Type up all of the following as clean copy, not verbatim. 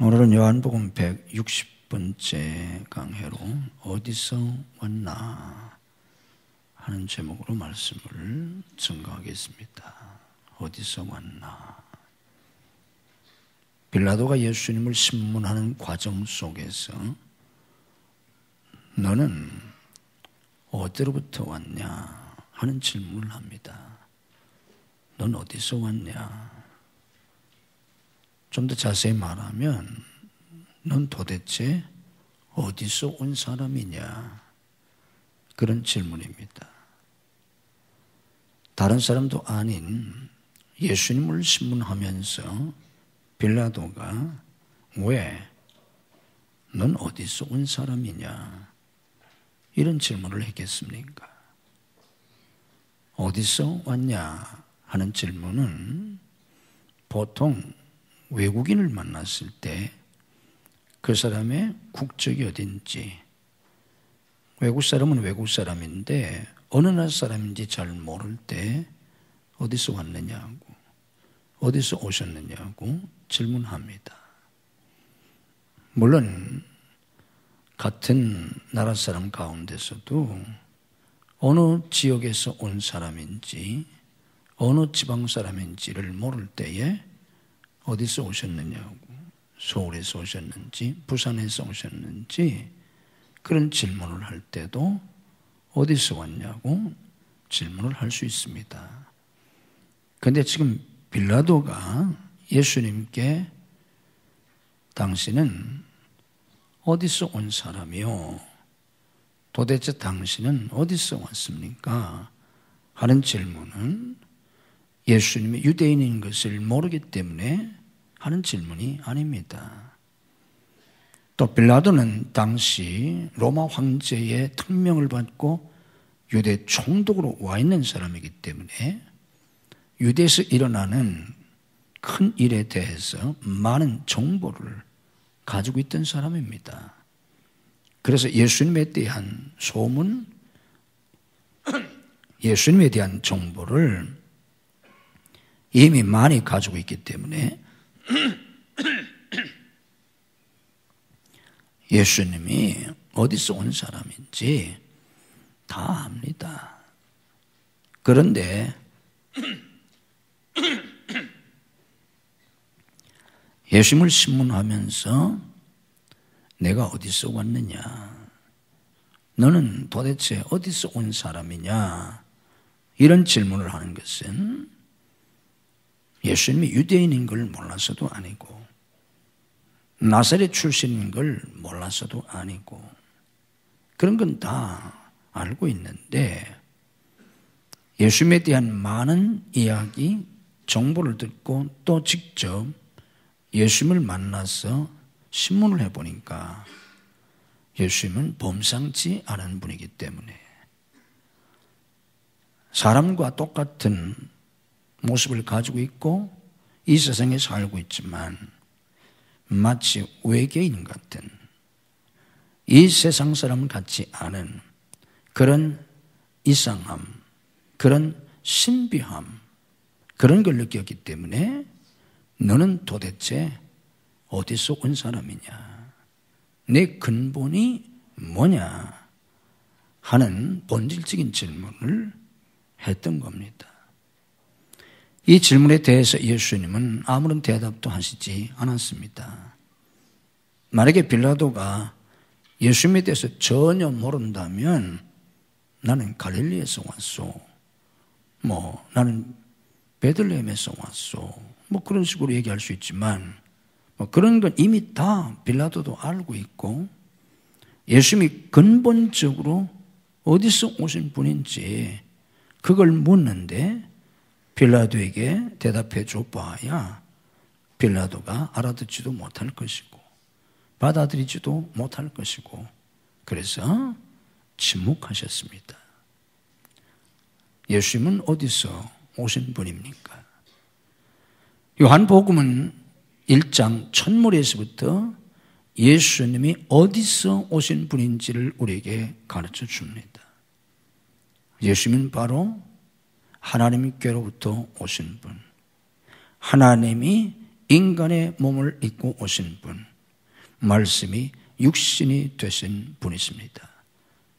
오늘은 요한복음 160번째 강해로 어디서 왔나 하는 제목으로 말씀을 증거하겠습니다. 어디서 왔나. 빌라도가 예수님을 신문하는 과정 속에서 너는 어디로부터 왔냐 하는 질문을 합니다. 넌 어디서 왔냐? 좀 더 자세히 말하면 넌 도대체 어디서 온 사람이냐? 그런 질문입니다. 다른 사람도 아닌 예수님을 신문하면서 빌라도가 왜 넌 어디서 온 사람이냐? 이런 질문을 했겠습니까? 어디서 왔냐 하는 질문은 보통 외국인을 만났을 때 그 사람의 국적이 어딘지, 외국 사람은 외국 사람인데 어느 나라 사람인지 잘 모를 때 어디서 왔느냐고, 어디서 오셨느냐고 질문합니다. 물론 같은 나라 사람 가운데서도 어느 지역에서 온 사람인지 어느 지방 사람인지를 모를 때에 어디서 오셨느냐고, 서울에서 오셨는지 부산에서 오셨는지 그런 질문을 할 때도 어디서 왔냐고 질문을 할 수 있습니다. 그런데 지금 빌라도가 예수님께 당신은 어디서 온 사람이요? 도대체 당신은 어디서 왔습니까? 하는 질문은 예수님이 유대인인 것을 모르기 때문에 하는 질문이 아닙니다. 또 빌라도는 당시 로마 황제의 특명을 받고 유대 총독으로 와 있는 사람이기 때문에 유대에서 일어나는 큰 일에 대해서 많은 정보를 가지고 있던 사람입니다. 그래서 예수님에 대한 소문, 예수님에 대한 정보를 이미 많이 가지고 있기 때문에 예수님이 어디서 온 사람인지 다 압니다. 그런데 예수님을 신문하면서 내가 어디서 왔느냐, 너는 도대체 어디서 온 사람이냐, 이런 질문을 하는 것은 예수님이 유대인인 걸 몰라서도 아니고 나사렛 출신인 걸 몰라서도 아니고 그런 건 다 알고 있는데 예수님에 대한 많은 이야기, 정보를 듣고 또 직접 예수님을 만나서 신문을 해보니까 예수님은 범상치 않은 분이기 때문에 사람과 똑같은 모습을 가지고 있고 이 세상에 살고 있지만 마치 외계인 같은, 이 세상 사람 같지 않은 그런 이상함, 그런 신비함, 그런 걸 느꼈기 때문에 너는 도대체 어디서 온 사람이냐, 내 근본이 뭐냐 하는 본질적인 질문을 했던 겁니다. 이 질문에 대해서 예수님은 아무런 대답도 하시지 않았습니다. 만약에 빌라도가 예수님에 대해서 전혀 모른다면 나는 갈릴리에서 왔소, 나는 베들레헴에서 왔소, 그런 식으로 얘기할 수 있지만 그런 건 이미 다 빌라도도 알고 있고 예수님이 근본적으로 어디서 오신 분인지 그걸 묻는데 빌라도에게 대답해 줘봐야 빌라도가 알아듣지도 못할 것이고 받아들이지도 못할 것이고 그래서 침묵하셨습니다. 예수님은 어디서 오신 분입니까? 요한복음은 1장 첫머리에서부터 예수님이 어디서 오신 분인지를 우리에게 가르쳐 줍니다. 예수님은 바로 하나님께로부터 오신 분, 하나님이 인간의 몸을 입고 오신 분, 말씀이 육신이 되신 분이십니다.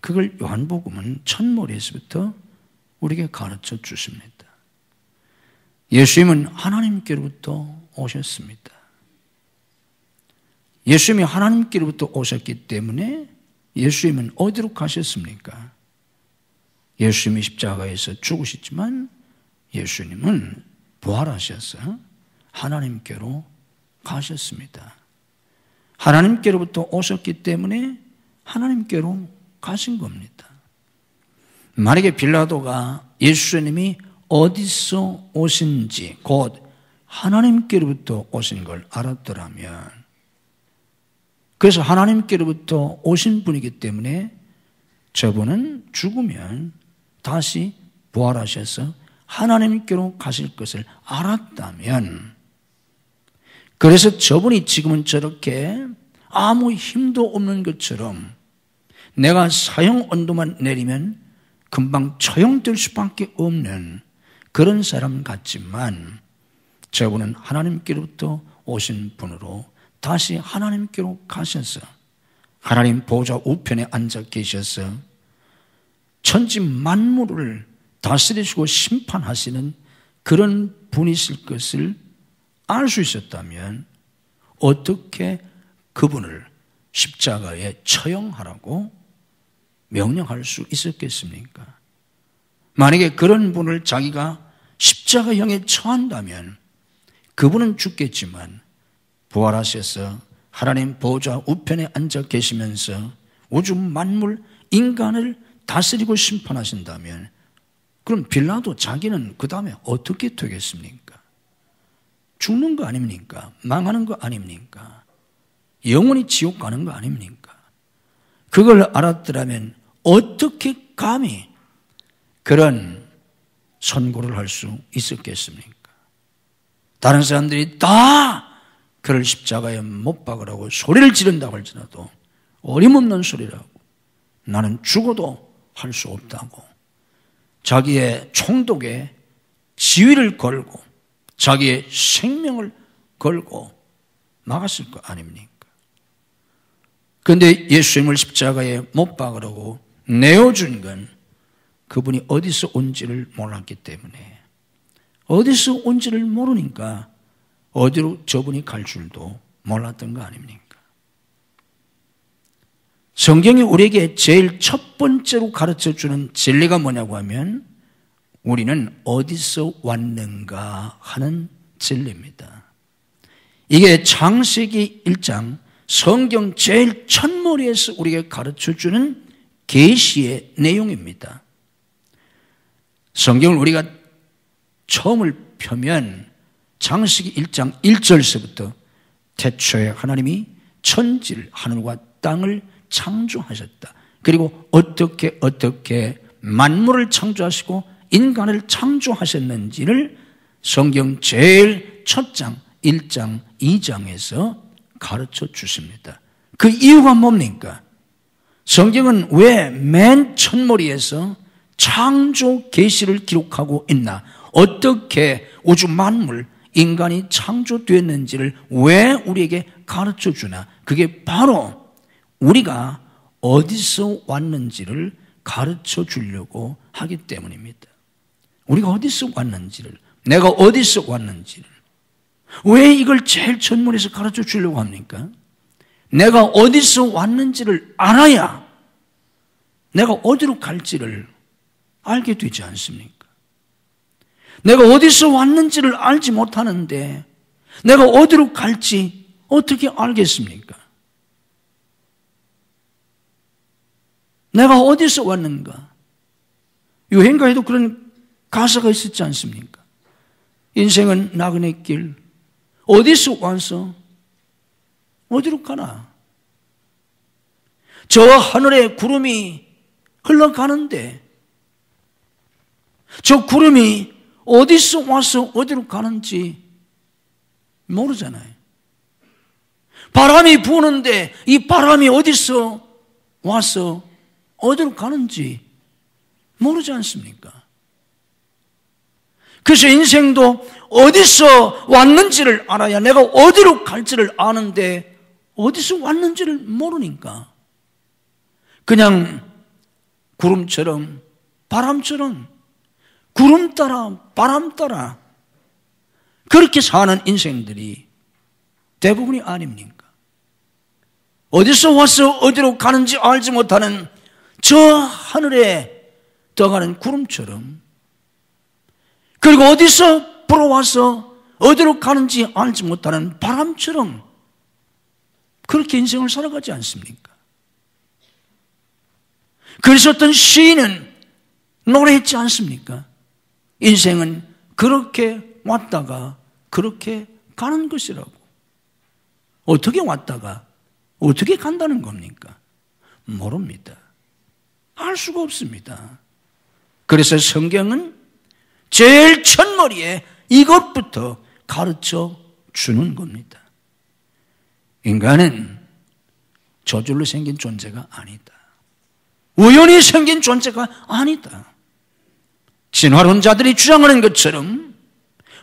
그걸 요한복음은 첫머리에서부터 우리에게 가르쳐 주십니다. 예수님은 하나님께로부터 오셨습니다. 예수님이 하나님께로부터 오셨기 때문에 예수님은 어디로 가셨습니까? 예수님이 십자가에서 죽으셨지만 예수님은 부활하셔서 하나님께로 가셨습니다. 하나님께로부터 오셨기 때문에 하나님께로 가신 겁니다. 만약에 빌라도가 예수님이 어디서 오신지 곧 하나님께로부터 오신 걸 알았더라면, 그래서 하나님께로부터 오신 분이기 때문에 저분은 죽으면 다시 부활하셔서 하나님께로 가실 것을 알았다면, 그래서 저분이 지금은 저렇게 아무 힘도 없는 것처럼 내가 사형 언도만 내리면 금방 처형될 수밖에 없는 그런 사람 같지만, 저분은 하나님께로부터 오신 분으로 다시 하나님께로 가셔서 하나님 보좌 우편에 앉아 계셔서 천지 만물을 다스리시고 심판하시는 그런 분이실 것을 알 수 있었다면 어떻게 그분을 십자가에 처형하라고 명령할 수 있었겠습니까? 만약에 그런 분을 자기가 십자가형에 처한다면 그분은 죽겠지만 부활하셔서 하나님 보좌 우편에 앉아 계시면서 우주 만물 인간을 다스리고 심판하신다면, 그럼 빌라도 자기는 그 다음에 어떻게 되겠습니까? 죽는 거 아닙니까? 망하는 거 아닙니까? 영원히 지옥 가는 거 아닙니까? 그걸 알았더라면 어떻게 감히 그런 선고를 할 수 있었겠습니까? 다른 사람들이 다 그를 십자가에 못 박으라고 소리를 지른다고 할지라도 어림없는 소리라고, 나는 죽어도 할 수 없다고 자기의 총독에 지위를 걸고 자기의 생명을 걸고 막았을 거 아닙니까? 그런데 예수님을 십자가에 못 박으라고 내어준 건 그분이 어디서 온지를 몰랐기 때문에, 어디서 온지를 모르니까 어디로 저분이 갈 줄도 몰랐던 거 아닙니까? 성경이 우리에게 제일 첫 번째로 가르쳐주는 진리가 뭐냐고 하면 우리는 어디서 왔는가 하는 진리입니다. 이게 창세기 1장 성경 제일 첫머리에서 우리에게 가르쳐주는 계시의 내용입니다. 성경을 우리가 처음을 펴면 창세기 1장 1절서부터 태초에 하나님이 천지를 하늘과 땅을 창조하셨다. 그리고 어떻게 만물을 창조하시고 인간을 창조하셨는지를 성경 제일 첫 장 1장 2장에서 가르쳐 주십니다. 그 이유가 뭡니까? 성경은 왜 맨 첫머리에서 창조 계시를 기록하고 있나? 어떻게 우주 만물, 인간이 창조되었는지를 왜 우리에게 가르쳐 주나? 그게 바로 우리가 어디서 왔는지를 가르쳐 주려고 하기 때문입니다. 우리가 어디서 왔는지를, 내가 어디서 왔는지를. 왜 이걸 제일 첫머리에서 가르쳐 주려고 합니까? 내가 어디서 왔는지를 알아야 내가 어디로 갈지를 알게 되지 않습니까? 내가 어디서 왔는지를 알지 못하는데 내가 어디로 갈지 어떻게 알겠습니까? 내가 어디서 왔는가? 유행가에도 그런 가사가 있었지 않습니까? 인생은 나그네 길, 어디서 와서 어디로 가나? 저 하늘에 구름이 흘러가는데 저 구름이 어디서 와서 어디로 가는지 모르잖아요. 바람이 부는데 이 바람이 어디서 와서 어디로 가는지 모르지 않습니까? 그래서 인생도 어디서 왔는지를 알아야 내가 어디로 갈지를 아는데 어디서 왔는지를 모르니까 그냥 구름처럼 바람처럼 구름 따라 바람 따라 그렇게 사는 인생들이 대부분이 아닙니까? 어디서 와서 어디로 가는지 알지 못하는 저 하늘에 떠가는 구름처럼 그리고 어디서 불어와서 어디로 가는지 알지 못하는 바람처럼 그렇게 인생을 살아가지 않습니까? 그래서 어떤 시인은 노래했지 않습니까? 인생은 그렇게 왔다가 그렇게 가는 것이라고. 어떻게 왔다가 어떻게 간다는 겁니까? 모릅니다. 알 수가 없습니다. 그래서 성경은 제일 첫머리에 이것부터 가르쳐 주는 겁니다. 인간은 저절로 생긴 존재가 아니다. 우연히 생긴 존재가 아니다. 진화론자들이 주장하는 것처럼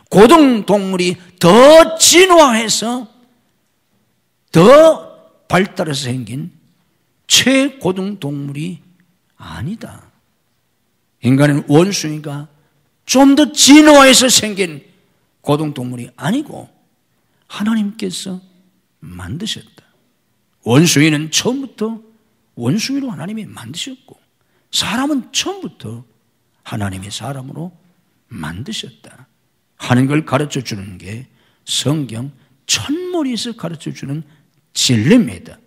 고등동물이 더 진화해서 더 발달해서 생긴 최고등동물이 아니다. 인간은 원숭이가 좀 더 진화해서 생긴 고등동물이 아니고 하나님께서 만드셨다. 원숭이는 처음부터 원숭이로 하나님이 만드셨고 사람은 처음부터 하나님이 사람으로 만드셨다 하는 걸 가르쳐 주는 게 성경 첫머리에서 가르쳐 주는 진리입니다.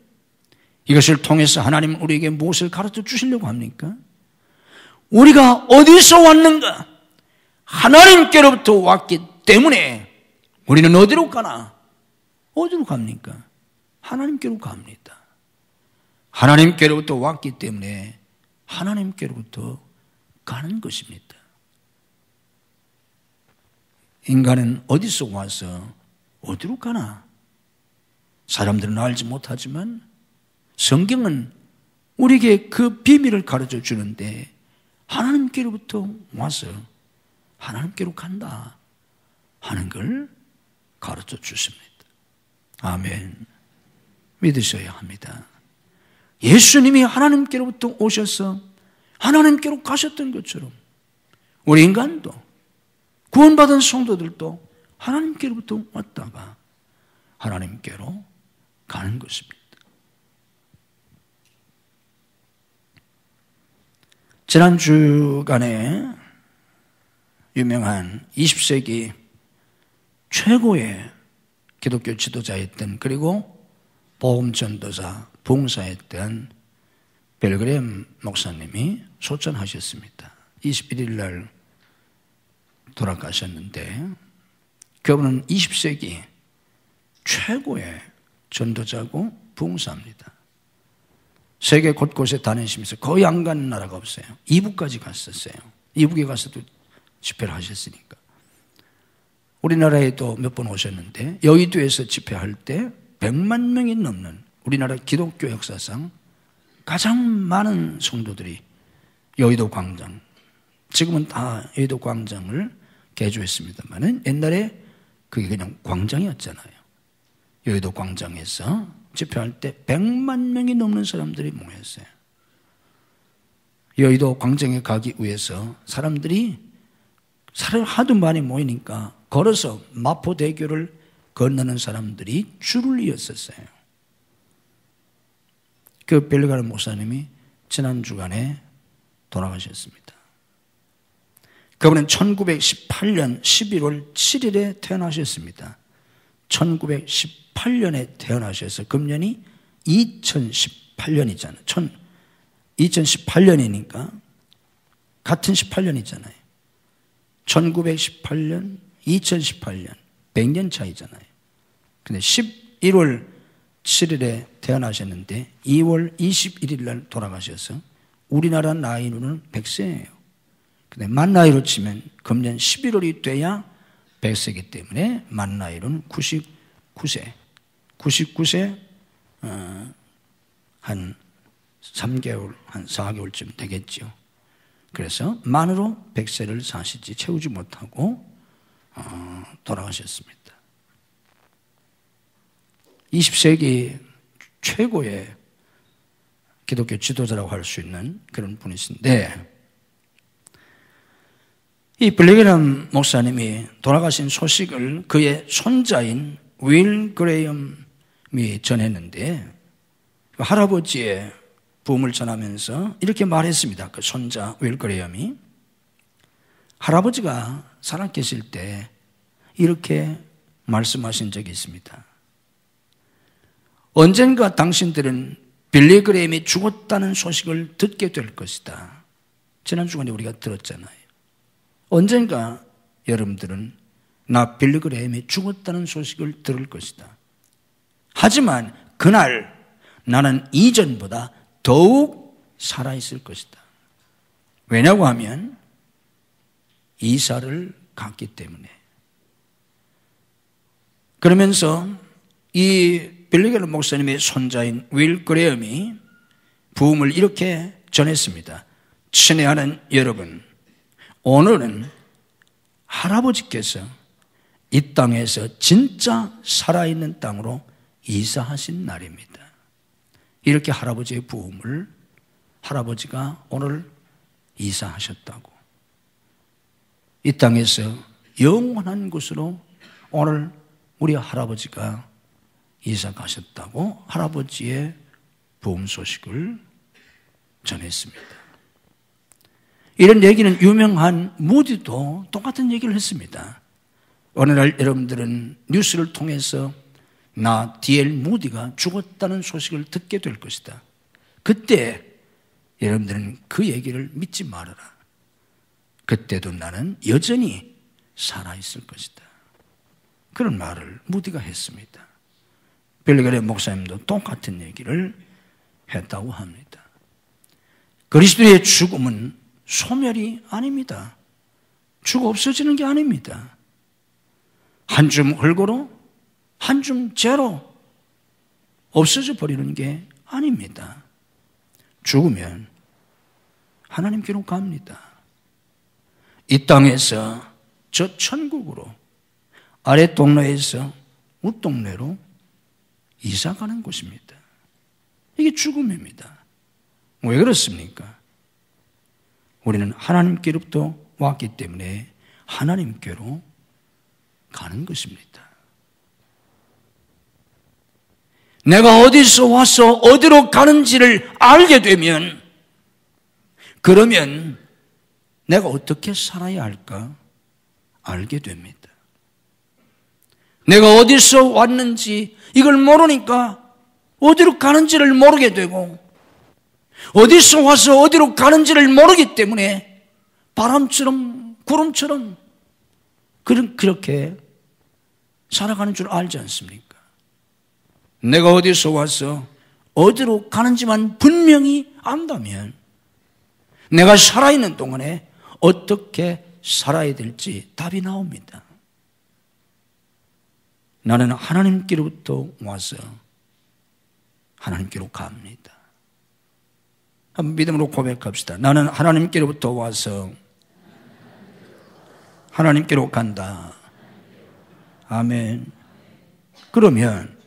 이것을 통해서 하나님은 우리에게 무엇을 가르쳐 주시려고 합니까? 우리가 어디서 왔는가? 하나님께로부터 왔기 때문에 우리는 어디로 가나? 어디로 갑니까? 하나님께로 갑니다. 하나님께로부터 왔기 때문에 하나님께로부터 가는 것입니다. 인간은 어디서 와서 어디로 가나? 사람들은 알지 못하지만 성경은 우리에게 그 비밀을 가르쳐 주는데 하나님께로부터 와서 하나님께로 간다 하는 걸 가르쳐 주십니다. 아멘. 믿으셔야 합니다. 예수님이 하나님께로부터 오셔서 하나님께로 가셨던 것처럼 우리 인간도 구원받은 성도들도 하나님께로부터 왔다가 하나님께로 가는 것입니다. 지난 주간에 유명한 20세기 최고의 기독교 지도자였던 그리고 복음 전도자, 봉사했던 빌그램 목사님이 소천하셨습니다. 21일 날 돌아가셨는데 그분은 20세기 최고의 전도자고 봉사입니다. 세계 곳곳에 다니시면서 거의 안 가는 나라가 없어요. 이북까지 갔었어요. 이북에 가서도 집회를 하셨으니까. 우리나라에도 몇 번 오셨는데 여의도에서 집회할 때 100만 명이 넘는 우리나라 기독교 역사상 가장 많은 성도들이 여의도 광장, 지금은 다 여의도 광장을 개조했습니다만 옛날에 그게 그냥 광장이었잖아요. 여의도 광장에서 집회할 때 100만 명이 넘는 사람들이 모였어요. 여의도 광장에 가기 위해서 사람들이 하도 많이 모이니까 걸어서 마포대교를 건너는 사람들이 줄을 이었었어요. 그 빌그램 목사님이 지난 주간에 돌아가셨습니다. 그분은 1918년 11월 7일에 태어나셨습니다. 1918년에 태어나셔서 금년이 2018년이잖아요. 2018년이니까 같은 18년이잖아요. 1918년, 2018년 100년 차이잖아요. 근데 11월 7일에 태어나셨는데 2월 21일 날 돌아가셔서 우리나라 나이로는 100세예요. 근데 만 나이로 치면 금년 11월이 돼야 100세이기 때문에 만 나이로는 99세. 99세 한 3개월, 한 4개월쯤 되겠죠. 그래서 만으로 100세를 사시지 채우지 못하고 돌아가셨습니다. 20세기 최고의 기독교 지도자라고 할 수 있는 그런 분이신데, 이 빌리그램 목사님이 돌아가신 소식을 그의 손자인 윌 그레이엄이 전했는데, 할아버지의 부음을 전하면서 이렇게 말했습니다. 그 손자 윌 그레이엄이 할아버지가 살아계실 때 이렇게 말씀하신 적이 있습니다. 언젠가 당신들은 빌리 그레이엄이 죽었다는 소식을 듣게 될 것이다. 지난 주간에 우리가 들었잖아요. 언젠가 여러분들은 나 빌리 그레이엄이 죽었다는 소식을 들을 것이다. 하지만 그날 나는 이전보다 더욱 살아있을 것이다. 왜냐고 하면 이사를 갔기 때문에. 그러면서 이 빌리그램 목사님의 손자인 윌 그레이엄이 부음을 이렇게 전했습니다. 친애하는 여러분, 오늘은 할아버지께서 이 땅에서 진짜 살아있는 땅으로 이사하신 날입니다. 이렇게 할아버지의 부음을 할아버지가 오늘 이사하셨다고. 이 땅에서 영원한 곳으로 오늘 우리 할아버지가 이사 가셨다고 할아버지의 부음 소식을 전했습니다. 이런 얘기는 유명한 무디도 똑같은 얘기를 했습니다. 어느 날 여러분들은 뉴스를 통해서 나 D.L. 무디가 죽었다는 소식을 듣게 될 것이다. 그때 여러분들은 그 얘기를 믿지 말아라. 그때도 나는 여전히 살아있을 것이다. 그런 말을 무디가 했습니다. 빌리그램 목사님도 똑같은 얘기를 했다고 합니다. 그리스도의 죽음은 소멸이 아닙니다. 죽어 없어지는 게 아닙니다. 한 줌 흙으로 한 줌 재로 없어져 버리는 게 아닙니다. 죽으면 하나님께로 갑니다. 이 땅에서 저 천국으로, 아래 동네에서 윗동네로 이사 가는 곳입니다. 이게 죽음입니다. 왜 그렇습니까? 우리는 하나님께로부터 왔기 때문에 하나님께로 가는 것입니다. 내가 어디서 와서 어디로 가는지를 알게 되면, 그러면 내가 어떻게 살아야 할까 알게 됩니다. 내가 어디서 왔는지 이걸 모르니까 어디로 가는지를 모르게 되고, 어디서 와서 어디로 가는지를 모르기 때문에 바람처럼 구름처럼 그렇게 살아가는 줄 알지 않습니까? 내가 어디서 와서 어디로 가는지만 분명히 안다면 내가 살아있는 동안에 어떻게 살아야 될지 답이 나옵니다. 나는 하나님께로부터 와서 하나님께로 갑니다. 한번 믿음으로 고백합시다. 나는 하나님께로부터 와서 하나님께로 간다. 아멘. 그러면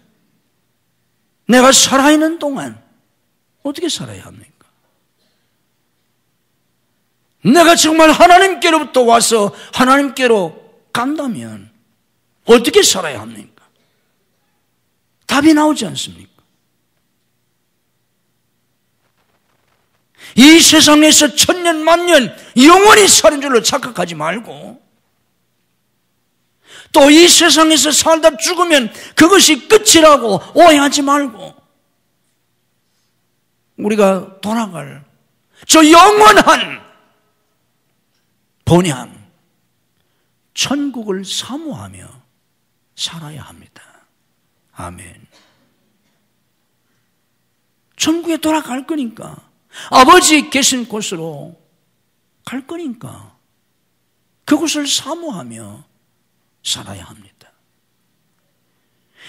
내가 살아있는 동안 어떻게 살아야 합니까? 내가 정말 하나님께로부터 와서 하나님께로 간다면 어떻게 살아야 합니까? 답이 나오지 않습니까? 이 세상에서 천년 만년 영원히 사는 줄로 착각하지 말고, 또 이 세상에서 살다 죽으면 그것이 끝이라고 오해하지 말고, 우리가 돌아갈 저 영원한 본향 천국을 사모하며 살아야 합니다. 아멘. 천국에 돌아갈 거니까, 아버지 계신 곳으로 갈 거니까 그곳을 사모하며 살아야 합니다.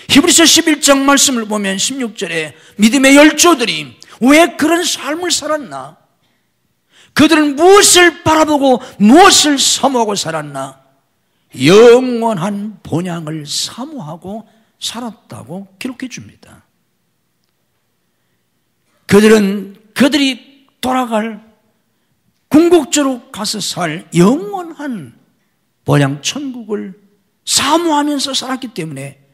히브리서 11장 말씀을 보면 16절에 믿음의 열조들이 왜 그런 삶을 살았나? 그들은 무엇을 바라보고 무엇을 사모하고 살았나? 영원한 본향을 사모하고 살았다고 기록해 줍니다. 그들이 돌아갈 궁극적으로 가서 살 영원한 본향 천국을 사모하면서 살았기 때문에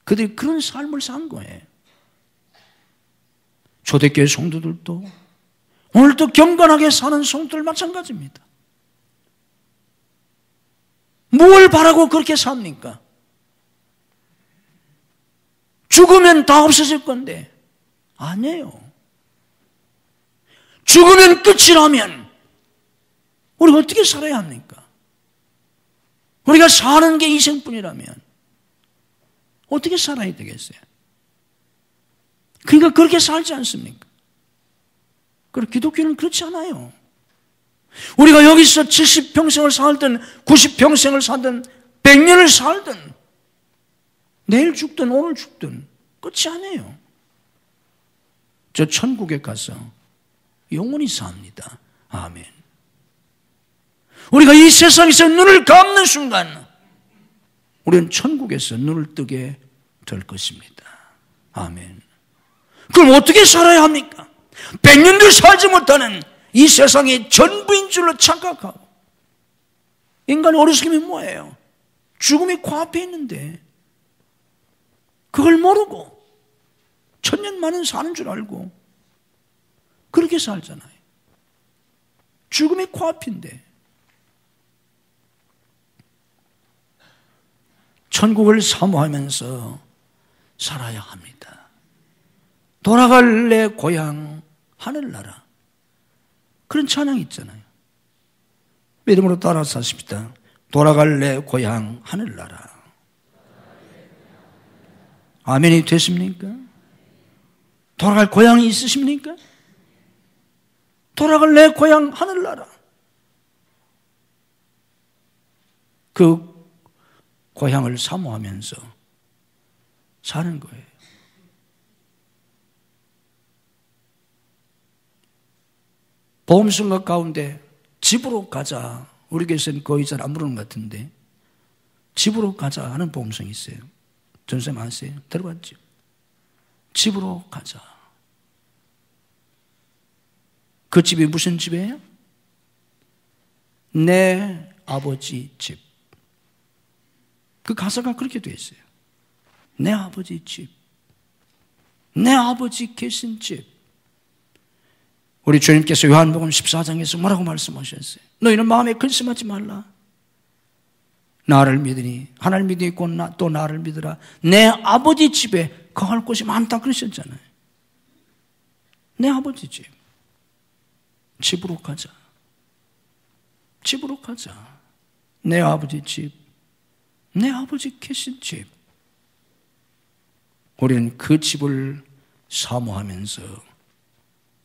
그들이 그런 삶을 산 거예요. 초대교회 성도들도 오늘도 경건하게 사는 성도들 마찬가지입니다. 뭘 바라고 그렇게 삽니까? 죽으면 다 없어질 건데 아니에요. 죽으면 끝이라면 우리가 어떻게 살아야 합니까? 우리가 사는 게 이생뿐이라면 어떻게 살아야 되겠어요? 그러니까 그렇게 살지 않습니까? 그리고 기독교는 그렇지 않아요. 우리가 여기서 70평생을 살든 90평생을 살든 100년을 살든 내일 죽든 오늘 죽든 끝이 아니에요. 저 천국에 가서 영원히 삽니다. 아멘. 우리가 이 세상에서 눈을 감는 순간 우리는 천국에서 눈을 뜨게 될 것입니다. 아멘. 그럼 어떻게 살아야 합니까? 100년도 살지 못하는 이 세상의 전부인 줄로 착각하고 인간의 어리석음이 뭐예요? 죽음이 코앞에 있는데 그걸 모르고 천년만년 사는 줄 알고 그렇게 살잖아요. 죽음이 코앞인데 천국을 사모하면서 살아야 합니다. 돌아갈 내 고향 하늘나라. 그런 찬양이 있잖아요. 믿음으로 따라서 하십니다. 돌아갈 내 고향 하늘나라. 아멘이 되십니까? 돌아갈 고향이 있으십니까? 돌아갈 내 고향 하늘나라. 그 고향을 사모하면서 사는 거예요. 보험성각 가운데 집으로 가자. 우리 교회에서는 거의 잘 안 부르는 것 같은데 집으로 가자 하는 보험성이 있어요. 전쌤 아세요? 들어봤죠? 집으로 가자. 그 집이 무슨 집이에요? 내 아버지 집. 그 가사가 그렇게 되어 있어요. 내 아버지 집. 내 아버지 계신 집. 우리 주님께서 요한복음 14장에서 뭐라고 말씀하셨어요? 너희는 마음에 근심하지 말라. 나를 믿으니 하나님 믿으니 또 나를 믿으라. 내 아버지 집에 거할 곳이 많다 그러셨잖아요. 내 아버지 집. 집으로 가자. 집으로 가자. 내 아버지 집. 내 아버지 계신 집. 우리는 그 집을 사모하면서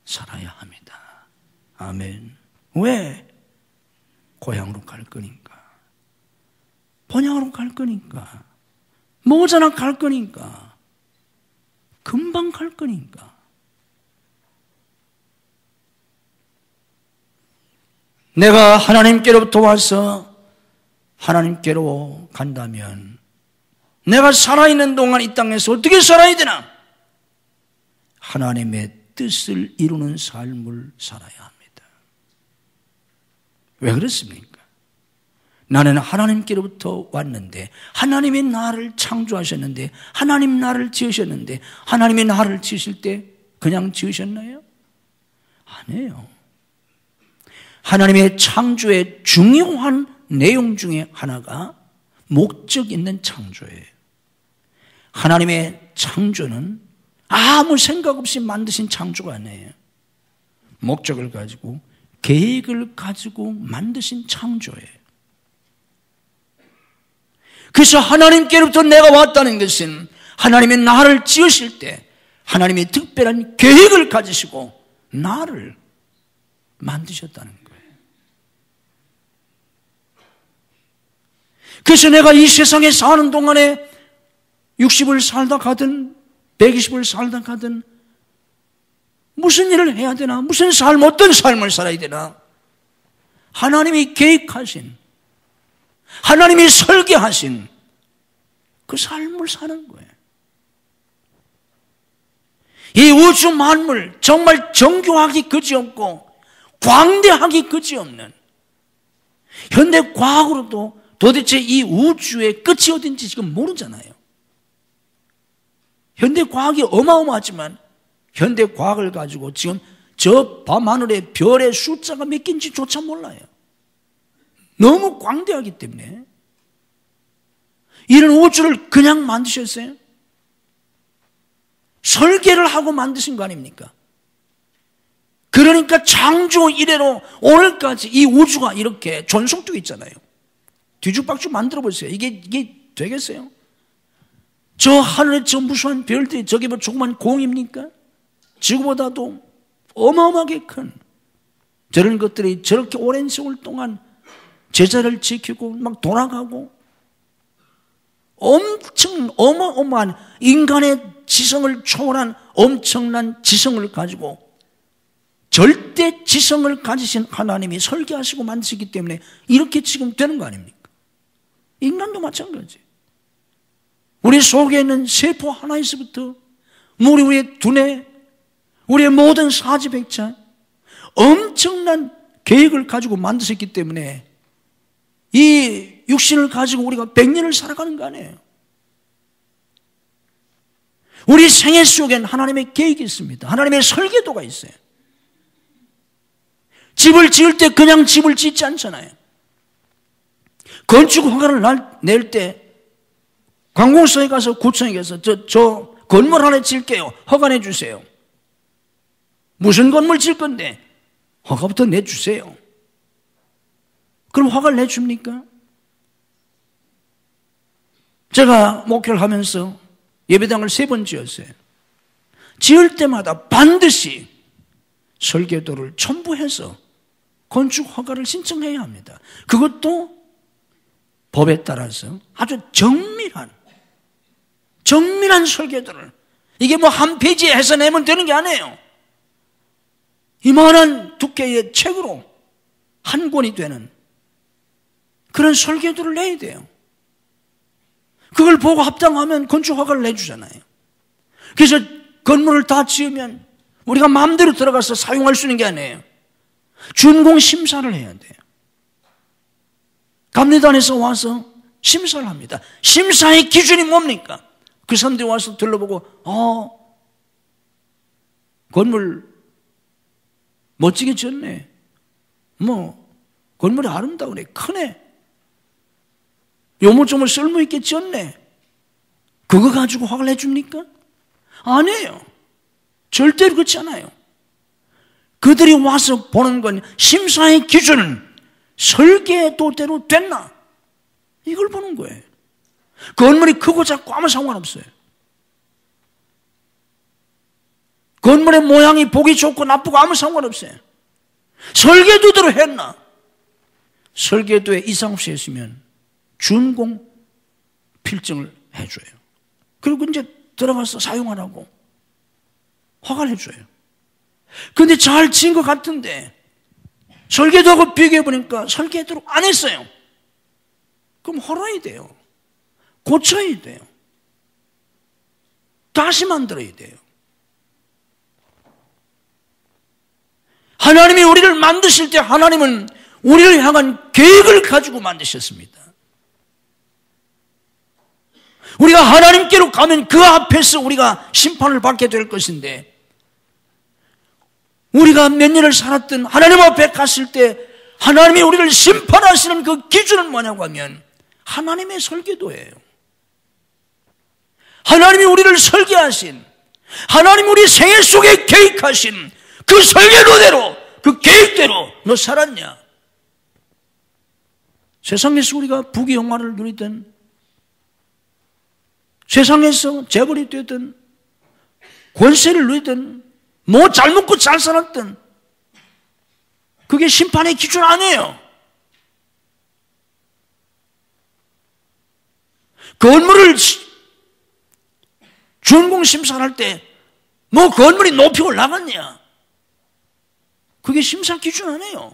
살아야 합니다. 아멘. 왜? 고향으로 갈 거니까. 본향으로 갈 거니까. 모자나 갈 거니까. 금방 갈 거니까. 내가 하나님께로부터 와서 하나님께로 간다면 내가 살아있는 동안 이 땅에서 어떻게 살아야 되나? 하나님의 뜻을 이루는 삶을 살아야 합니다. 왜 그렇습니까? 나는 하나님께로부터 왔는데 하나님이 나를 창조하셨는데 하나님 나를 지으셨는데 하나님이 나를 지으실 때 그냥 지으셨나요? 아니에요. 하나님의 창조의 중요한 내용 중에 하나가 목적 있는 창조예요. 하나님의 창조는 아무 생각 없이 만드신 창조가 아니에요. 목적을 가지고 계획을 가지고 만드신 창조예요. 그래서 하나님께로부터 내가 왔다는 것은 하나님이 나를 지으실 때 하나님이 특별한 계획을 가지시고 나를 만드셨다는 거예요. 그래서 내가 이 세상에 사는 동안에 60을 살다 가든 120을 살다 가든 무슨 일을 해야 되나? 무슨 삶, 어떤 삶을 살아야 되나? 하나님이 계획하신 하나님이 설계하신 그 삶을 사는 거예요. 이 우주 만물 정말 정교하기 그지없고 광대하기 그지없는, 현대 과학으로도 도대체 이 우주의 끝이 어딘지 지금 모르잖아요. 현대 과학이 어마어마하지만 현대 과학을 가지고 지금 저 밤하늘의 별의 숫자가 몇 개인지조차 몰라요. 너무 광대하기 때문에. 이런 우주를 그냥 만드셨어요? 설계를 하고 만드신 거 아닙니까? 그러니까 창조 이래로 오늘까지 이 우주가 이렇게 존속되고 있잖아요. 뒤죽박죽 만들어 보세요. 이게 되겠어요? 저 하늘에 저 무수한 별들이 저게 뭐 조그만 공입니까? 지구보다도 어마어마하게 큰 저런 것들이 저렇게 오랜 세월 동안 제자를 지키고 막 돌아가고, 엄청 어마어마한 인간의 지성을 초월한 엄청난 지성을 가지고 절대 지성을 가지신 하나님이 설계하시고 만드시기 때문에 이렇게 지금 되는 거 아닙니까? 인간도 마찬가지. 우리 속에 있는 세포 하나에서부터 우리의 두뇌, 우리의 모든 사지백차, 엄청난 계획을 가지고 만드셨기 때문에 이 육신을 가지고 우리가 100년을 살아가는 거 아니에요. 우리 생애 속엔 하나님의 계획이 있습니다. 하나님의 설계도가 있어요. 집을 지을 때 그냥 집을 짓지 않잖아요. 건축 허가를 낼 때 관공서에 가서 구청에 가서 저 건물 하나 짓게요. 허가 내주세요. 무슨 건물 질 건데 허가부터 내주세요. 그럼 허가를 내줍니까? 제가 목회를 하면서 예배당을 3번 지었어요. 지을 때마다 반드시 설계도를 첨부해서 건축 허가를 신청해야 합니다. 그것도 법에 따라서 아주 정밀한 설계도를, 이게 뭐 한 페이지에 해서 내면 되는 게 아니에요. 이만한 두께의 책으로 한 권이 되는 그런 설계도를 내야 돼요. 그걸 보고 합당하면 건축 허가를 내주잖아요. 그래서 건물을 다 지으면 우리가 마음대로 들어가서 사용할 수 있는 게 아니에요. 준공 심사를 해야 돼요. 감리단에서 와서 심사를 합니다. 심사의 기준이 뭡니까? 그 사람들이 와서 둘러보고 건물 멋지게 지었네, 건물이 아름다우네, 크네, 요모조모 쓸모있게 지었네, 그거 가지고 허가를 해줍니까? 아니에요. 절대로 그렇지 않아요. 그들이 와서 보는 건 심사의 기준은 설계도대로 됐나, 이걸 보는 거예요. 건물이 크고 작고 아무 상관없어요. 건물의 모양이 보기 좋고 나쁘고 아무 상관없어요. 설계도대로 했나? 설계도에 이상 없이 했으면 준공 필증을 해줘요. 그리고 이제 들어가서 사용하라고 허가를 해줘요. 근데 잘 지은 것 같은데 설계도하고 비교해보니까 설계도로 안 했어요. 그럼 헐어야 돼요. 고쳐야 돼요. 다시 만들어야 돼요. 하나님이 우리를 만드실 때 하나님은 우리를 향한 계획을 가지고 만드셨습니다. 우리가 하나님께로 가면 그 앞에서 우리가 심판을 받게 될 것인데, 우리가 몇 년을 살았든 하나님 앞에 갔을 때 하나님이 우리를 심판하시는 그 기준은 뭐냐고 하면 하나님의 설계도예요. 하나님이 우리를 설계하신, 하나님이 우리 생애 속에 계획하신 그 설계도대로, 그 계획대로 너 살았냐? 세상에서 우리가 부귀영화를 누리든, 세상에서 재벌이 되든, 권세를 누리든, 뭐 잘 먹고 잘 살았든, 그게 심판의 기준 아니에요. 건물을 준공 심사할 때 뭐 건물이 높이 올라갔냐, 그게 심사 기준 아니에요.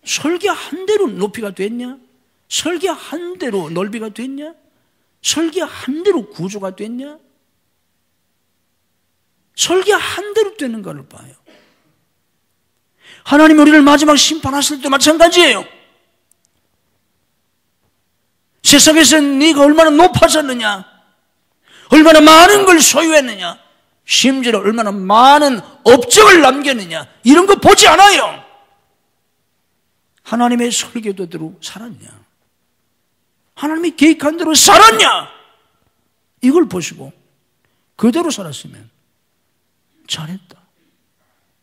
설계 한 대로 높이가 됐냐? 설계 한 대로 넓이가 됐냐? 설계 한 대로 구조가 됐냐? 설계 한 대로 되는가를 봐요. 하나님 우리를 마지막 심판하실 때도 마찬가지예요. 세상에서 네가 얼마나 높아졌느냐, 얼마나 많은 걸 소유했느냐, 심지어 얼마나 많은 업적을 남겼느냐, 이런 거 보지 않아요. 하나님의 설계도대로 살았냐, 하나님이 계획한 대로 살았냐, 이걸 보시고 그대로 살았으면 잘했다,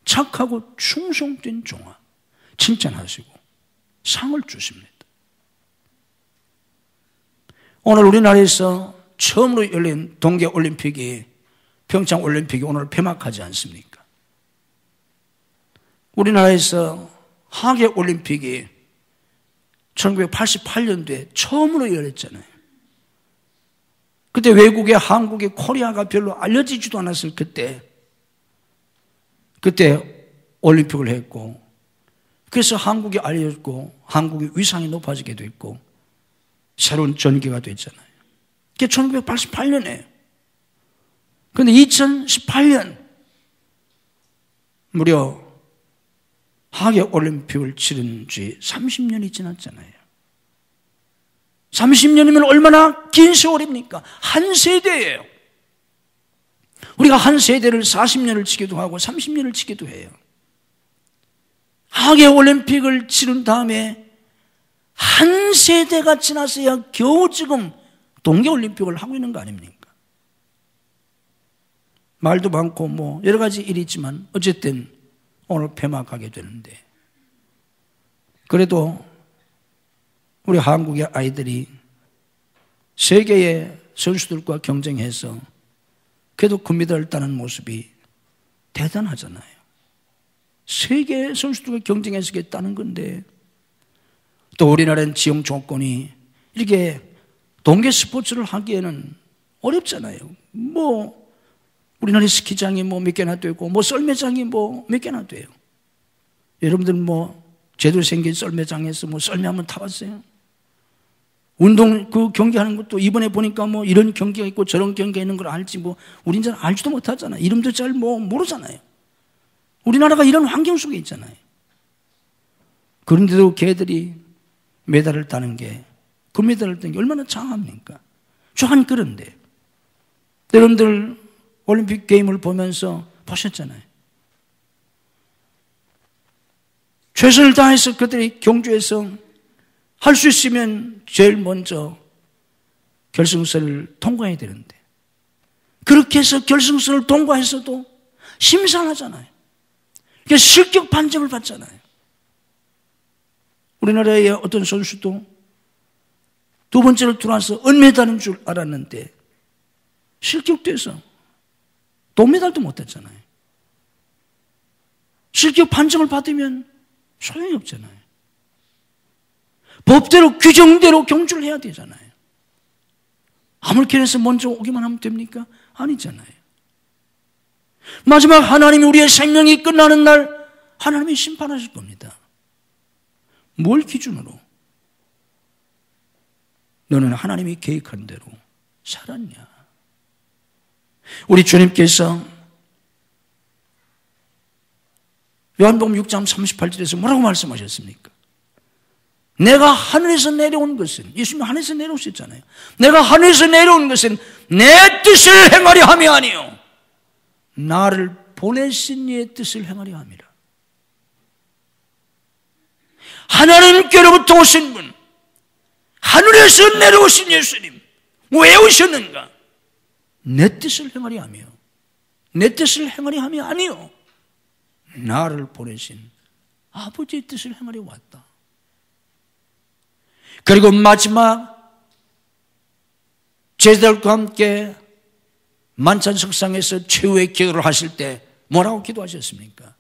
착하고 충성된 종아, 칭찬하시고 상을 주십니다. 오늘 우리나라에서 처음으로 열린 동계올림픽이, 평창올림픽이 오늘 폐막하지 않습니까? 우리나라에서 하계올림픽이 1988년도에 처음으로 열렸잖아요. 그때 외국에 한국의 코리아가 별로 알려지지도 않았을 그때 올림픽을 했고, 그래서 한국이 알려졌고 한국의 위상이 높아지게 됐고 새로운 전기가 됐잖아요. 그게 1988년이에요. 그런데 2018년 무려 하계올림픽을 치른 지 30년이 지났잖아요. 30년이면 얼마나 긴 세월입니까? 한 세대예요. 우리가 한 세대를 40년을 치기도 하고 30년을 치기도 해요. 하계올림픽을 치른 다음에 한 세대가 지났어야 겨우 지금 동계올림픽을 하고 있는 거 아닙니까? 말도 많고 뭐 여러 가지 일이 있지만 어쨌든 오늘 폐막하게 되는데, 그래도 우리 한국의 아이들이 세계의 선수들과 경쟁해서 그래도 금메달을 따는 모습이 대단하잖아요. 세계 선수들과 경쟁해서 따는 건데, 또 우리나라는 지형 조건이 이렇게 동계 스포츠를 하기에는 어렵잖아요. 뭐 우리나라 스키장이 뭐 몇 개나 되고 뭐 썰매장이 뭐 몇 개나 돼요. 여러분들 뭐 제대로 생긴 썰매장에서 뭐 썰매 한번 타봤어요? 운동 그 경기하는 것도 이번에 보니까 뭐 이런 경기가 있고 저런 경기가 있는 걸 알지, 뭐 우린 잘 알지도 못하잖아요. 이름도 잘 뭐 모르잖아요. 우리나라가 이런 환경 속에 있잖아요. 그런데도 걔들이 메달을 따는 게, 금메달을 따는 게 얼마나 장합니까? 좋아한. 그런데 여러분들 올림픽 게임을 보면서 보셨잖아요. 최선을 다해서 그들이 경주에서 할 수 있으면 제일 먼저 결승선을 통과해야 되는데, 그렇게 해서 결승선을 통과해서도 심사를 하잖아요. 그러니까 실격 판정을 받잖아요. 우리나라의 어떤 선수도 두 번째로 들어와서 은메달인 줄 알았는데 실격돼서 동메달도 못했잖아요. 실격 판정을 받으면 소용이 없잖아요. 법대로 규정대로 경주를 해야 되잖아요. 아무렇게나 해서 먼저 오기만 하면 됩니까? 아니잖아요. 마지막 하나님이 우리의 생명이 끝나는 날 하나님이 심판하실 겁니다. 뭘 기준으로 너는 하나님이 계획한 대로 살았냐? 우리 주님께서 요한복음 6장 38절에서 뭐라고 말씀하셨습니까? 내가 하늘에서 내려온 것은, 예수님이 하늘에서 내려오셨잖아요. 내가 하늘에서 내려온 것은 내 뜻을 행하려 함이 아니요 나를 보내신 이의 뜻을 행하려 함이라. 하나님께로부터 오신 분, 하늘에서 내려오신 예수님, 왜 오셨는가? 내 뜻을 행하려 하며, 내 뜻을 행하려 함이 아니요 나를 보내신 아버지의 뜻을 행하려 왔다. 그리고 마지막 제자들과 함께 만찬석상에서 최후의 기도를 하실 때 뭐라고 기도하셨습니까?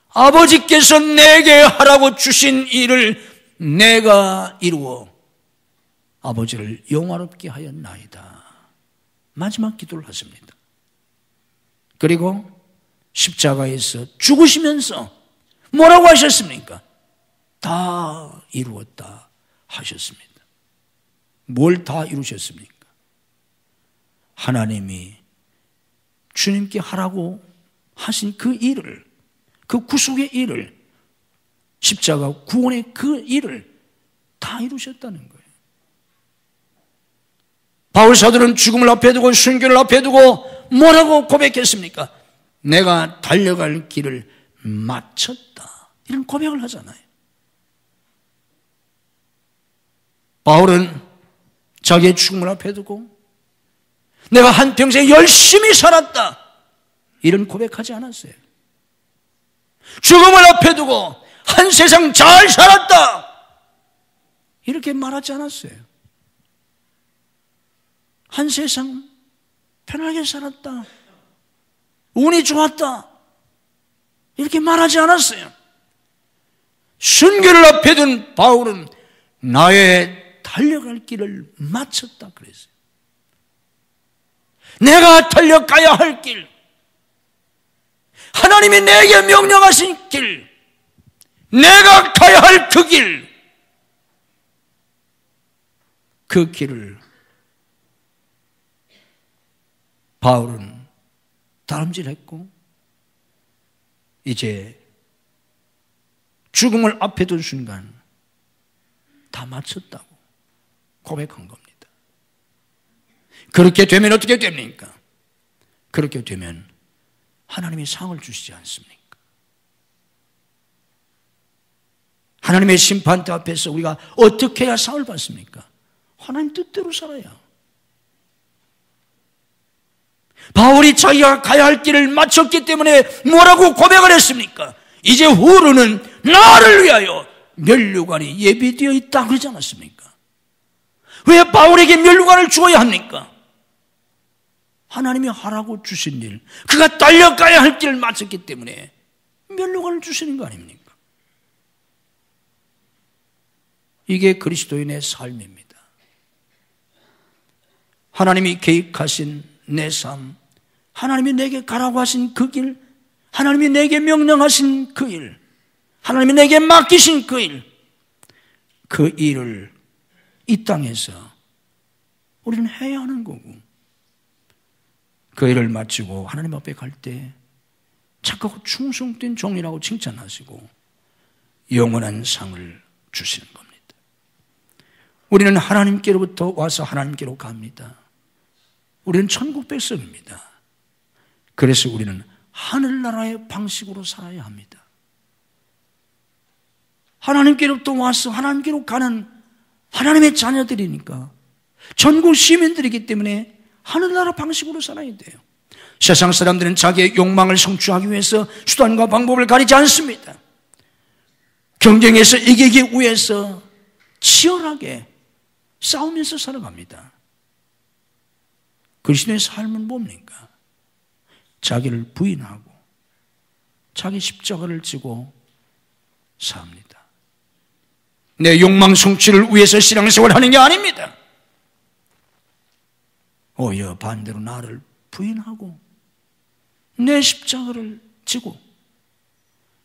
아버지께서 내게 하라고 주신 일을 내가 이루어 아버지를 영화롭게 하였나이다. 마지막 기도를 하십니다. 그리고 십자가에서 죽으시면서 뭐라고 하셨습니까? 다 이루었다 하셨습니다. 뭘 다 이루셨습니까? 하나님이 주님께 하라고 하신 그 일을, 그 구속의 일을, 십자가 구원의 그 일을 다 이루셨다는 거예요. 바울 사도는 죽음을 앞에 두고 순교를 앞에 두고 뭐라고 고백했습니까? 내가 달려갈 길을 마쳤다, 이런 고백을 하잖아요. 바울은 자기의 죽음을 앞에 두고 내가 한평생 열심히 살았다, 이런 고백하지 않았어요. 죽음을 앞에 두고 한 세상 잘 살았다, 이렇게 말하지 않았어요. 한 세상 편하게 살았다, 운이 좋았다, 이렇게 말하지 않았어요. 순교를 앞에 둔 바울은 나의 달려갈 길을 마쳤다 그랬어요. 내가 달려가야 할 길, 하나님이 내게 명령하신 길, 내가 가야 할 그 길, 그 길을 바울은 다름질했고 이제 죽음을 앞에 둔 순간 다 마쳤다고 고백한 겁니다. 그렇게 되면 어떻게 됩니까? 그렇게 되면 하나님이 상을 주시지 않습니까? 하나님의 심판대 앞에서 우리가 어떻게 해야 상을 받습니까? 하나님 뜻대로 살아야. 바울이 자기가 가야 할 길을 마쳤기 때문에 뭐라고 고백을 했습니까? 이제 후로는 나를 위하여 면류관이 예비되어 있다 그러지 않았습니까? 왜 바울에게 면류관을 주어야 합니까? 하나님이 하라고 주신 일, 그가 달려가야 할 길을 마쳤기 때문에 면류관을 주시는 거 아닙니까? 이게 그리스도인의 삶입니다. 하나님이 계획하신 내 삶, 하나님이 내게 가라고 하신 그 길, 하나님이 내게 명령하신 그 일, 하나님이 내게 맡기신 그 일, 그 일을 이 땅에서 우리는 해야 하는 거고, 그 일을 마치고 하나님 앞에 갈 때 착하고 충성된 종이라고 칭찬하시고 영원한 상을 주시는 겁니다. 우리는 하나님께로부터 와서 하나님께로 갑니다. 우리는 천국 백성입니다. 그래서 우리는 하늘나라의 방식으로 살아야 합니다. 하나님께로부터 와서 하나님께로 가는 하나님의 자녀들이니까, 전국 시민들이기 때문에 하늘나라 방식으로 살아야 돼요. 세상 사람들은 자기의 욕망을 성취하기 위해서 수단과 방법을 가리지 않습니다. 경쟁에서 이기기 위해서 치열하게 싸우면서 살아갑니다. 그리스도의 삶은 뭡니까? 자기를 부인하고 자기 십자가를 지고 삽니다. 내 욕망 성취를 위해서 신앙생활을 하는 게 아닙니다. 오히려 반대로 나를 부인하고 내 십자가를 지고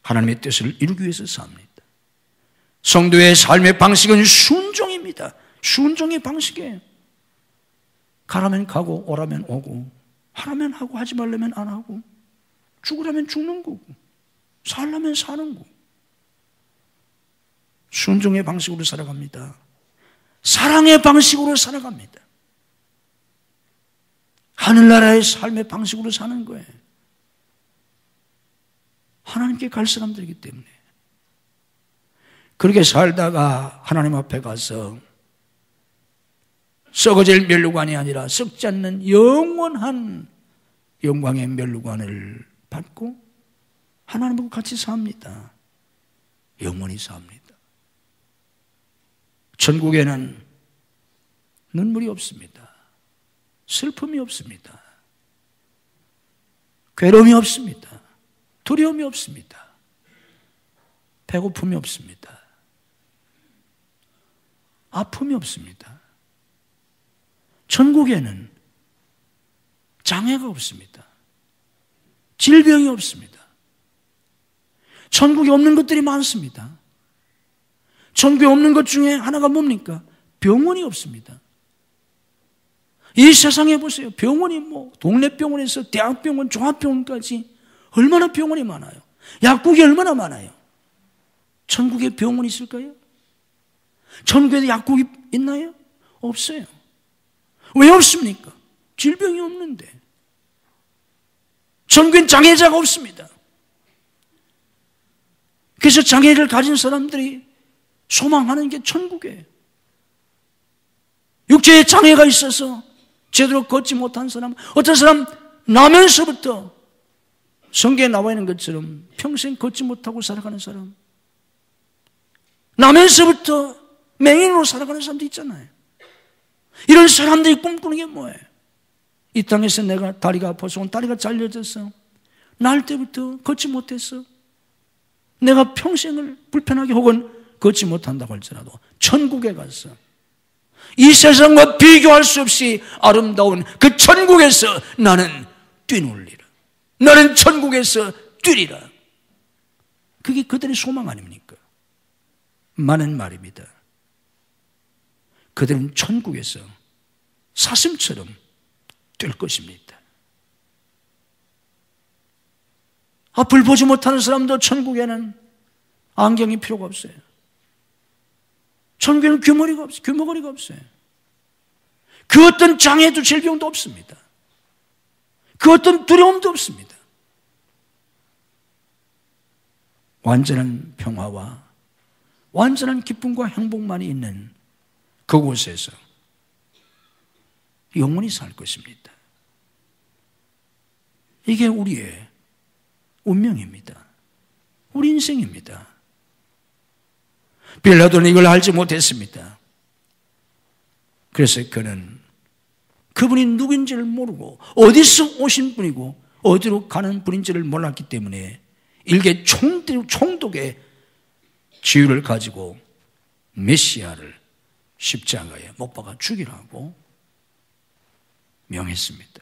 하나님의 뜻을 이루기 위해서 삽니다. 성도의 삶의 방식은 순종입니다. 순종의 방식이에요. 가라면 가고 오라면 오고, 하라면 하고 하지 말라면 안 하고, 죽으라면 죽는 거고, 살라면 사는 거고. 순종의 방식으로 살아갑니다. 사랑의 방식으로 살아갑니다. 하늘나라의 삶의 방식으로 사는 거예요. 하나님께 갈 사람들이기 때문에. 그렇게 살다가 하나님 앞에 가서 썩어질 면류관이 아니라 썩지 않는 영원한 영광의 면류관을 받고 하나님과 같이 삽니다. 영원히 삽니다. 천국에는 눈물이 없습니다. 슬픔이 없습니다. 괴로움이 없습니다. 두려움이 없습니다. 배고픔이 없습니다. 아픔이 없습니다. 천국에는 장애가 없습니다. 질병이 없습니다. 천국에 없는 것들이 많습니다. 천국에 없는 것 중에 하나가 뭡니까? 병원이 없습니다. 이 세상에 보세요. 병원이 동네 병원에서 대학병원, 종합병원까지 얼마나 병원이 많아요. 약국이 얼마나 많아요. 천국에 병원이 있을까요? 천국에 약국이 있나요? 없어요. 왜 없습니까? 질병이 없는데. 천국엔 장애자가 없습니다. 그래서 장애를 가진 사람들이 소망하는 게 천국이에요. 육체에 장애가 있어서 제대로 걷지 못한 사람, 어떤 사람 나면서부터 성경에 나와 있는 것처럼 평생 걷지 못하고 살아가는 사람, 나면서부터 맹인으로 살아가는 사람도 있잖아요. 이런 사람들이 꿈꾸는 게 뭐예요? 이 땅에서 내가 다리가 아파서 다리가 잘려져서 날 때부터 걷지 못했어. 내가 평생을 불편하게 혹은 걷지 못한다고 할지라도 천국에 가서 이 세상과 비교할 수 없이 아름다운 그 천국에서 나는 뛰놀리라. 나는 천국에서 뛰리라. 그게 그들의 소망 아닙니까? 많은 말입니다. 그들은 천국에서 사슴처럼 뛸 것입니다. 앞을 보지 못하는 사람도 천국에는 안경이 필요가 없어요. 천국에는 귀머거리가 없어요. 그 어떤 장애도 질병도 없습니다. 그 어떤 두려움도 없습니다. 완전한 평화와 완전한 기쁨과 행복만이 있는 그곳에서 영원히 살 것입니다. 이게 우리의 운명입니다. 우리 인생입니다. 빌라도는 이걸 알지 못했습니다. 그래서 그는 그분이 누구인지를 모르고 어디서 오신 분이고 어디로 가는 분인지를 몰랐기 때문에 일개 총독의 지위를 가지고 메시아를 십자가에 못 박아 죽이라고 명했습니다.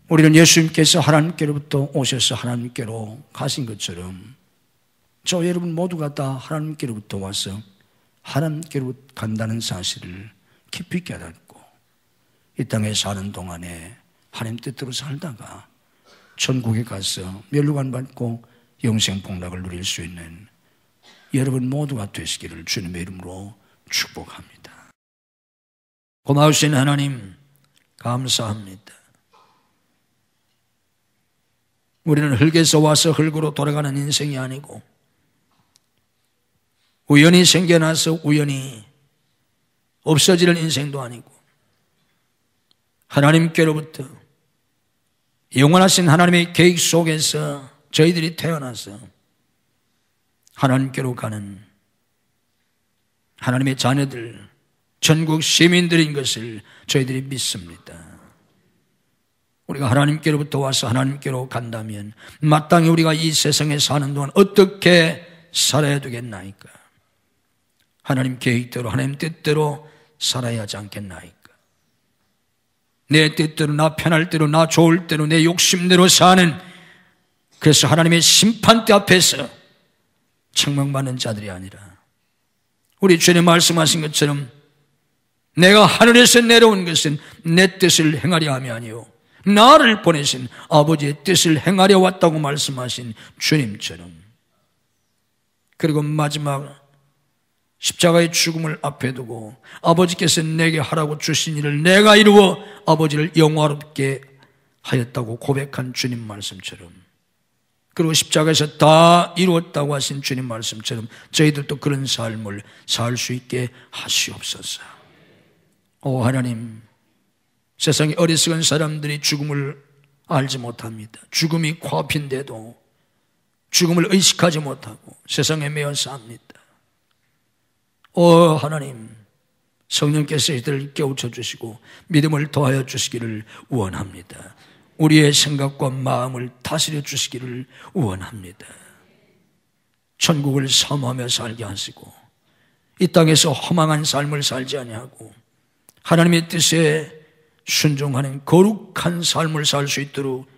우리는 예수님께서 하나님께로부터 오셔서 하나님께로 가신 것처럼 저 여러분 모두가 다 하나님께로부터 와서 하나님께로 간다는 사실을 깊이 깨닫고 이 땅에 사는 동안에 하나님 뜻대로 살다가 천국에 가서 멸류관 받고 영생 복락을 누릴 수 있는 여러분 모두가 되시기를 주님의 이름으로 축복합니다. 고마우신 하나님 감사합니다. 우리는 흙에서 와서 흙으로 돌아가는 인생이 아니고 우연히 생겨나서 우연히 없어지는 인생도 아니고 하나님께로부터 영원하신 하나님의 계획 속에서 저희들이 태어나서 하나님께로 가는 하나님의 자녀들, 전국 시민들인 것을 저희들이 믿습니다. 우리가 하나님께로부터 와서 하나님께로 간다면 마땅히 우리가 이 세상에 사는 동안 어떻게 살아야 되겠나이까? 하나님 계획대로 하나님 뜻대로 살아야 하지 않겠나이까? 내 뜻대로 나 편할 대로 나 좋을 대로 내 욕심대로 사는 그래서 하나님의 심판대 앞에서 책망받는 자들이 아니라 우리 주님 말씀하신 것처럼 내가 하늘에서 내려온 것은 내 뜻을 행하려 함이 아니요 나를 보내신 아버지의 뜻을 행하려 왔다고 말씀하신 주님처럼 그리고 마지막 십자가의 죽음을 앞에 두고 아버지께서 내게 하라고 주신 일을 내가 이루어 아버지를 영화롭게 하였다고 고백한 주님 말씀처럼 그리고 십자가에서 다 이루었다고 하신 주님 말씀처럼 저희들도 그런 삶을 살 수 있게 하시옵소서. 오 하나님, 세상에 어리석은 사람들이 죽음을 알지 못합니다. 죽음이 코앞인데도 죽음을 의식하지 못하고 세상에 매여 삽니다. 오 하나님, 성령께서 이들을 깨우쳐 주시고 믿음을 더하여 주시기를 원합니다. 우리의 생각과 마음을 다스려 주시기를 원합니다. 천국을 사모하며 살게 하시고 이 땅에서 허망한 삶을 살지 아니하고 하나님의 뜻에 순종하는 거룩한 삶을 살 수 있도록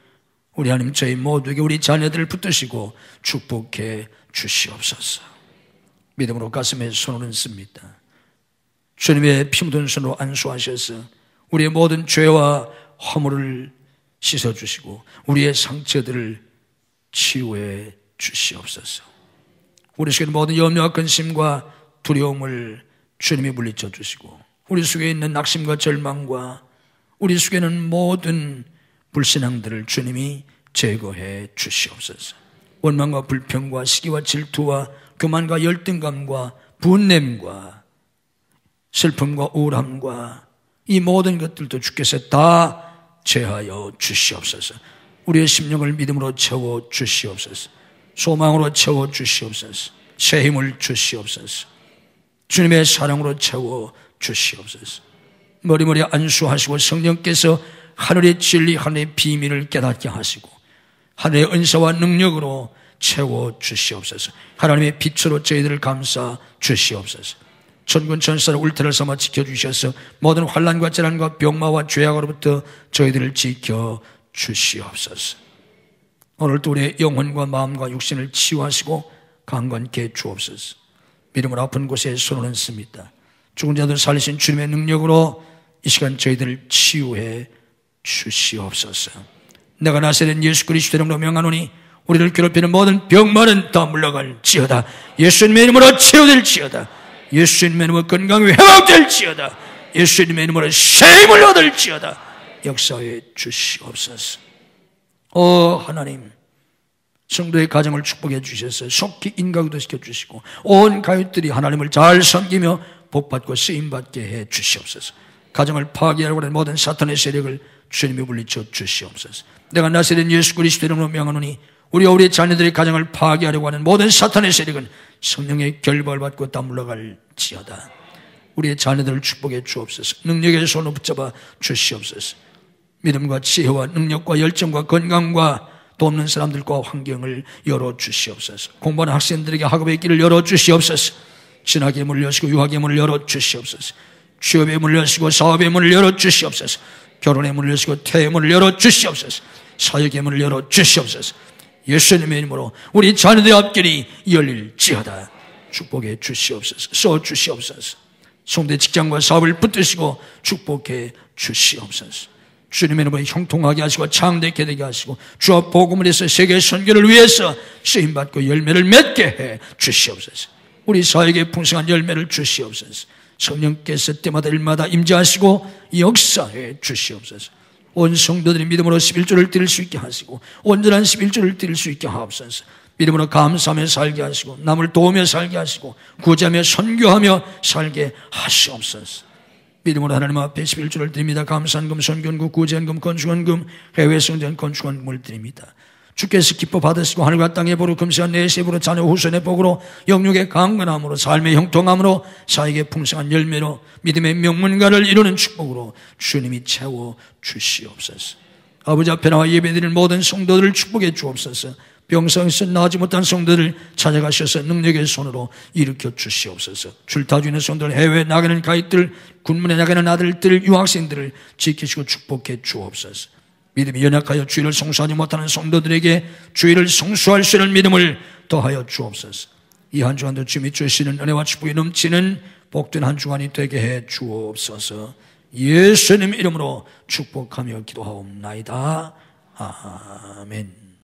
우리 하나님 저희 모두에게 우리 자녀들을 붙드시고 축복해 주시옵소서. 믿음으로 가슴에 손을 얹습니다. 주님의 피 묻은 손으로 안수하셔서 우리의 모든 죄와 허물을 씻어주시고 우리의 상처들을 치유해 주시옵소서. 우리 속에 있는 모든 염려와 근심과 두려움을 주님이 물리쳐 주시고 우리 속에 있는 낙심과 절망과 우리 속에 있는 모든 불신앙들을 주님이 제거해 주시옵소서. 원망과 불평과 시기와 질투와 교만과 열등감과 분냄과 슬픔과 우울함과 이 모든 것들도 주께서 다 제하여 주시옵소서. 우리의 심령을 믿음으로 채워 주시옵소서. 소망으로 채워 주시옵소서. 새 힘을 주시옵소서. 주님의 사랑으로 채워 주시옵소서. 머리머리 안수하시고 성령께서 하늘의 진리, 하늘의 비밀을 깨닫게 하시고 하늘의 은사와 능력으로 채워 주시옵소서. 하나님의 빛으로 저희들을 감싸 주시옵소서. 천군 천사를 울타리를 삼아 지켜주셔서 모든 환난과 재난과 병마와 죄악으로부터 저희들을 지켜 주시옵소서. 오늘도 우리의 영혼과 마음과 육신을 치유하시고 강건케 주옵소서. 믿음으로 아픈 곳에 손을 얹습니다. 죽은 자들 살리신 주님의 능력으로 이 시간 저희들을 치유해 주시옵소서. 내가 나사렛 예수 그리스도의 이름으로 명하노니 우리를 괴롭히는 모든 병만은 다 물러갈지어다. 예수님의 이름으로 치유될지어다. 예수님의 이름으로 건강이 회복될지어다. 예수님의 이름으로 새 힘을 얻을지어다. 역사해 주시옵소서. 하나님, 성도의 가정을 축복해 주셔서 속히 인가구도 시켜주시고 온 가족들이 하나님을 잘 섬기며 복받고 쓰임받게 해 주시옵소서. 가정을 파괴하려고 하는 모든 사탄의 세력을 주님이 물리쳐 주시옵소서. 내가 나사렛 예수 그리스도의 이름으로 명하노니 우리와 우리의 자녀들의 가정을 파괴하려고 하는 모든 사탄의 세력은 성령의 결박을 받고 다 물러갈지어다. 우리의 자녀들을 축복해 주옵소서. 능력의 손을 붙잡아 주시옵소서. 믿음과 지혜와 능력과 열정과 건강과 돕는 사람들과 환경을 열어주시옵소서. 공부하는 학생들에게 학업의 길을 열어주시옵소서. 진학의 문을 여시고 유학의 문을 열어주시옵소서. 취업의 문을 여시고 사업의 문을 열어주시옵소서. 결혼의 문을 여시고 태의 문을 열어주시옵소서. 사역의 문을 열어주시옵소서. 예수님의 이름으로 우리 자녀들의 앞길이 열릴지어다. 축복해 주시옵소서. 써주시옵소서. 성도의 직장과 사업을 붙드시고 축복해 주시옵소서. 주님의 이름으로 형통하게 하시고 창대케 되게 하시고 주와 복음을 해서 세계 선교를 위해서 쓰임받고 열매를 맺게 해 주시옵소서. 우리 사역에 풍성한 열매를 주시옵소서. 성령께서 때마다 일마다 임재하시고 역사해 주시옵소서. 온 성도들이 믿음으로 11조를 드릴 수 있게 하시고 온전한 11조를 드릴 수 있게 하옵소서. 믿음으로 감사하며 살게 하시고 남을 도우며 살게 하시고 구제하며 선교하며 살게 하시옵소서. 믿음으로 하나님 앞에 11조를 드립니다. 감사한금, 선견금, 구제한금, 건축원금, 해외성전 건축원금을 드립니다. 주께서 기뻐 받으시고 하늘과 땅의 복으로 금세한 내세 복으로 자녀 후손의 복으로 영육의 강건함으로 삶의 형통함으로 사역의 풍성한 열매로 믿음의 명문가를 이루는 축복으로 주님이 채워 주시옵소서. 아버지 앞에 나와 예배드릴 모든 성도들을 축복해 주옵소서. 병상에서 나지 못한 성도들을 찾아가셔서 능력의 손으로 일으켜 주시옵소서. 줄타주 있는 성도들, 해외에 나가는 가족들, 군문에 나가는 아들들, 유학생들을 지키시고 축복해 주옵소서. 믿음이 연약하여 주의를 성수하지 못하는 성도들에게 주의를 성수할 수 있는 믿음을 더하여 주옵소서. 이 한 주간도 주님이 주시는 은혜와 축복이 넘치는 복된 한 주간이 되게 해 주옵소서. 예수님 이름으로 축복하며 기도하옵나이다. 아멘.